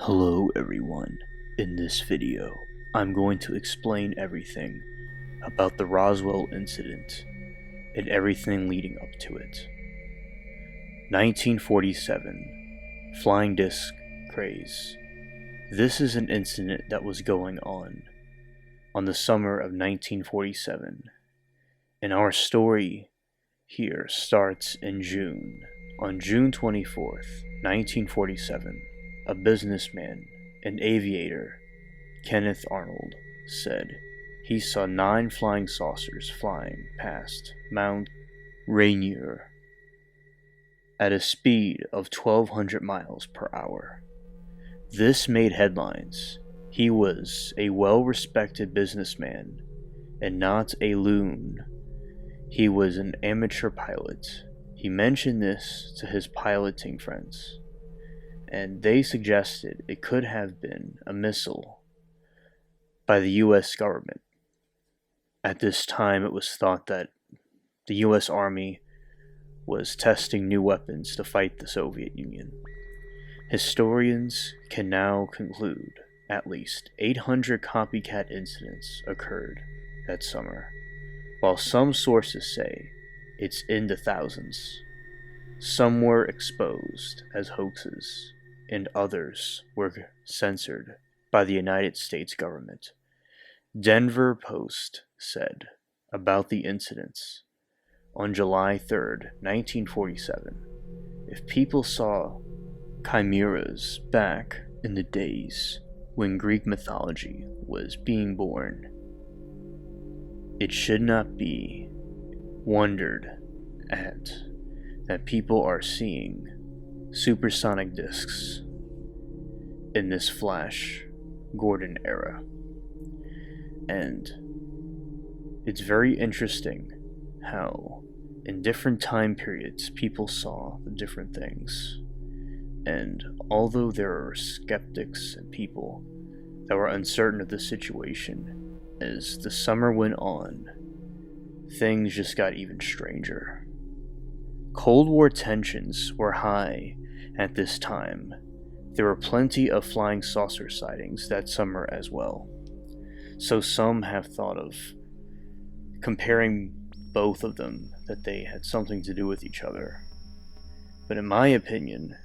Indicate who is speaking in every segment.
Speaker 1: Hello everyone. In this video, I'm going to explain everything about the Roswell incident and everything leading up to it. 1947. Flying disc craze. This is an incident that was going on the summer of 1947, and our story here starts in June. On June 24th, 1947, a businessman, an aviator, Kenneth Arnold, said he saw 9 flying saucers flying past Mount Rainier at a speed of 1,200 miles per hour. This made headlines. He was a well-respected businessman and not a loon. He was an amateur pilot. He mentioned this to his piloting friends, and they suggested it could have been a missile by the US government. At this time, it was thought that the US Army was testing new weapons to fight the Soviet Union. Historians can now conclude at least 800 copycat incidents occurred that summer, while some sources say it's in the thousands. Some were exposed as hoaxes, and others were censored by the United States government. Denver Post said about the incidents on July 3rd, 1947, if people saw chimeras back in the days when Greek mythology was being born, it should not be wondered at that people are seeing supersonic discs in this Flash Gordon era. And it's very interesting how in different time periods people saw the different things. And although there are skeptics and people that were uncertain of the situation, as the summer went on, things just got even stranger. Cold War tensions were high at this time. There were plenty of flying saucer sightings that summer as well. So some have thought of comparing both of them, that they had something to do with each other. But in my opinion,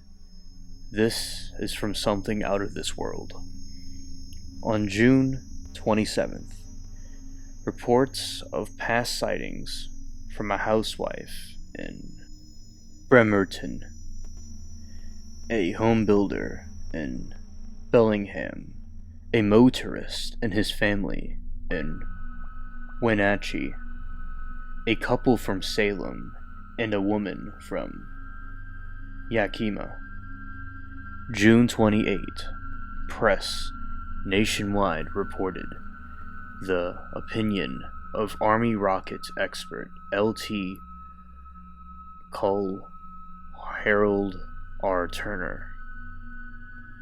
Speaker 1: this is from something out of this world. On June 27th, reports of past sightings from a housewife in Bremerton, a home builder in Bellingham, a motorist and his family in Wenatchee, a couple from Salem, and a woman from Yakima. June 28, press nationwide reported the opinion of Army rockets expert L.T. Cole Harold R. Turner,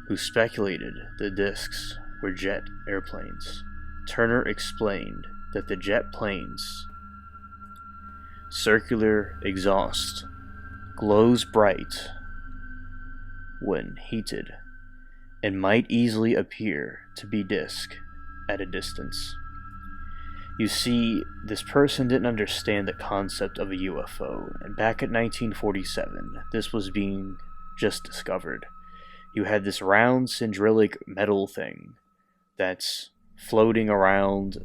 Speaker 1: who speculated the discs were jet airplanes. Turner explained that the jet planes' circular exhaust glows bright when heated and might easily appear to be disc at a distance. You see, this person didn't understand the concept of a UFO, and back in 1947, this was being just discovered. You had this round cylindrical metal thing that's floating around,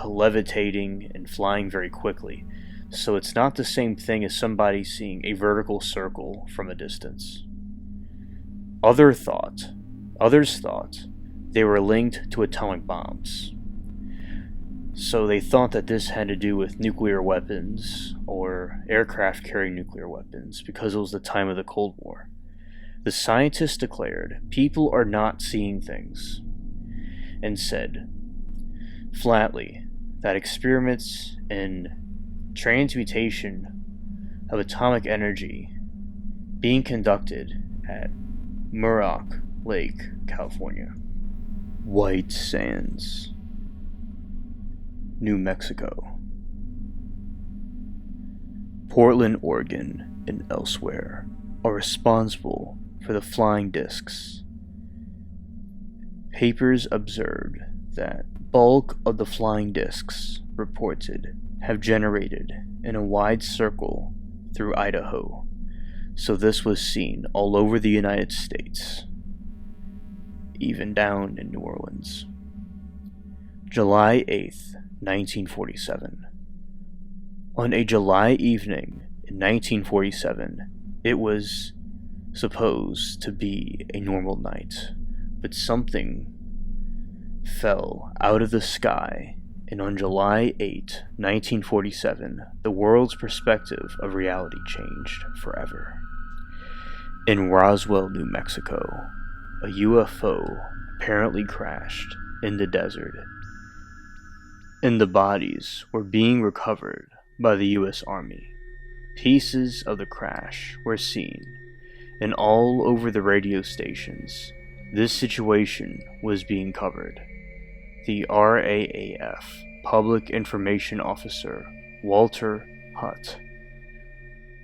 Speaker 1: levitating, and flying very quickly. So it's not the same thing as somebody seeing a vertical circle from a distance. Others thought they were linked to atomic bombs. So they thought that this had to do with nuclear weapons or aircraft carrying nuclear weapons because it was the time of the Cold War. The scientists declared people are not seeing things and said flatly that experiments in transmutation of atomic energy being conducted at Muroc Lake, California. White Sands, New Mexico, Portland, Oregon, and elsewhere are responsible for the flying discs Papers observed that bulk of the flying discs reported have generated in a wide circle through Idaho, so this was seen all over the United States, even down in New Orleans. July 8th, 1947. On a July evening in 1947, it was supposed to be a normal night, but something fell out of the sky, and on July 8, 1947, the world's perspective of reality changed forever. In Roswell, New Mexico, a UFO apparently crashed in the desert, and the bodies were being recovered by the U.S. Army. Pieces of the crash were seen, and all over the radio stations, this situation was being covered. The RAAF Public Information Officer Walter Hutt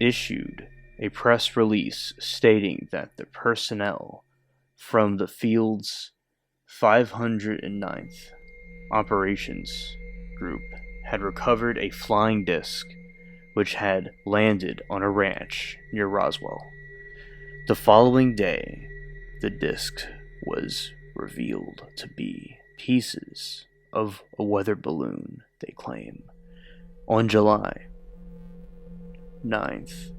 Speaker 1: issued a press release stating that the personnel from the field's 509th Operations Group had recovered a flying disc which had landed on a ranch near Roswell. The following day, the disc was revealed to be pieces of a weather balloon, they claim. On July 9th,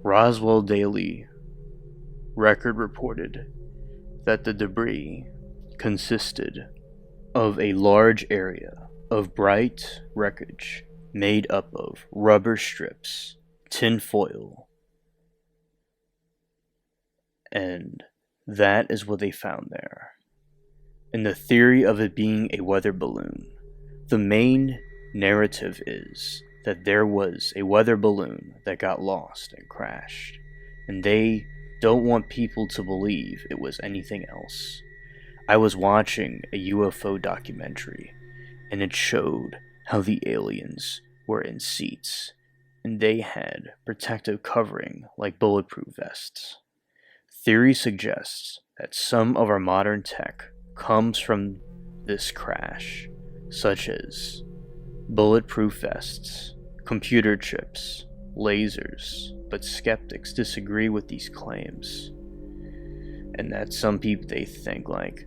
Speaker 1: Roswell Daily Record reported that the debris consisted of a large area of bright wreckage made up of rubber strips, tin foil, and that is what they found there. And the theory of it being a weather balloon, the main narrative is that there was a weather balloon that got lost and crashed, and they don't want people to believe it was anything else. I was watching a UFO documentary, and it showed how the aliens were in seats, and they had protective covering like bulletproof vests. Theory suggests that some of our modern tech comes from this crash, such as bulletproof vests, computer chips, lasers, but skeptics disagree with these claims. And that some people, they think like,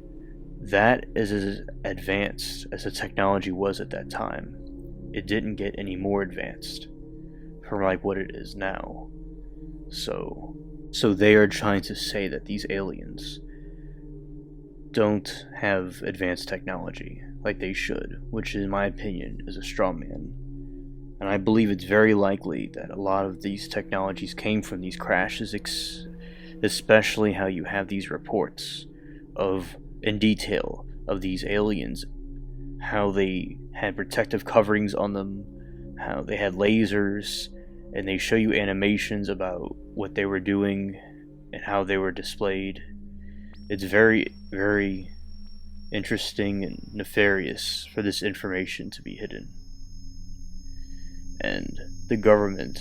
Speaker 1: that is as advanced as the technology was at that time. It didn't get any more advanced from like what it is now. So they are trying to say that these aliens don't have advanced technology like they should, which in my opinion is a straw man. And I believe it's very likely that a lot of these technologies came from these crashes, especially how you have these reports of, in detail, of these aliens, how they had protective coverings on them, how they had lasers, and they show you animations about what they were doing and how they were displayed. It's very, very interesting and nefarious for this information to be hidden. And the government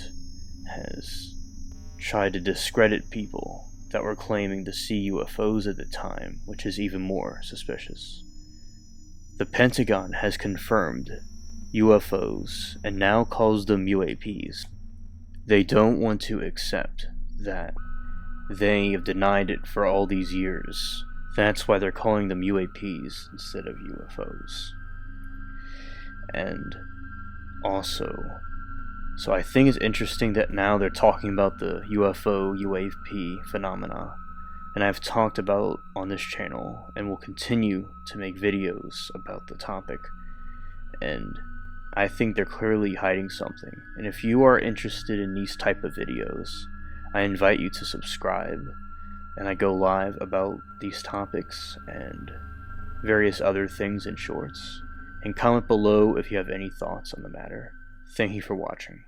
Speaker 1: has tried to discredit people that were claiming to see UFOs at the time, which is even more suspicious. The Pentagon has confirmed UFOs and now calls them UAPs. They don't want to accept that they have denied it for all these years. That's why they're calling them UAPs instead of UFOs. And also, so I think it's interesting that now they're talking about the UFO, UAP phenomena, and I've talked about on this channel and will continue to make videos about the topic, and I think they're clearly hiding something. And if you are interested in these type of videos, I invite you to subscribe, and I go live about these topics and various other things in shorts, and comment below if you have any thoughts on the matter. Thank you for watching.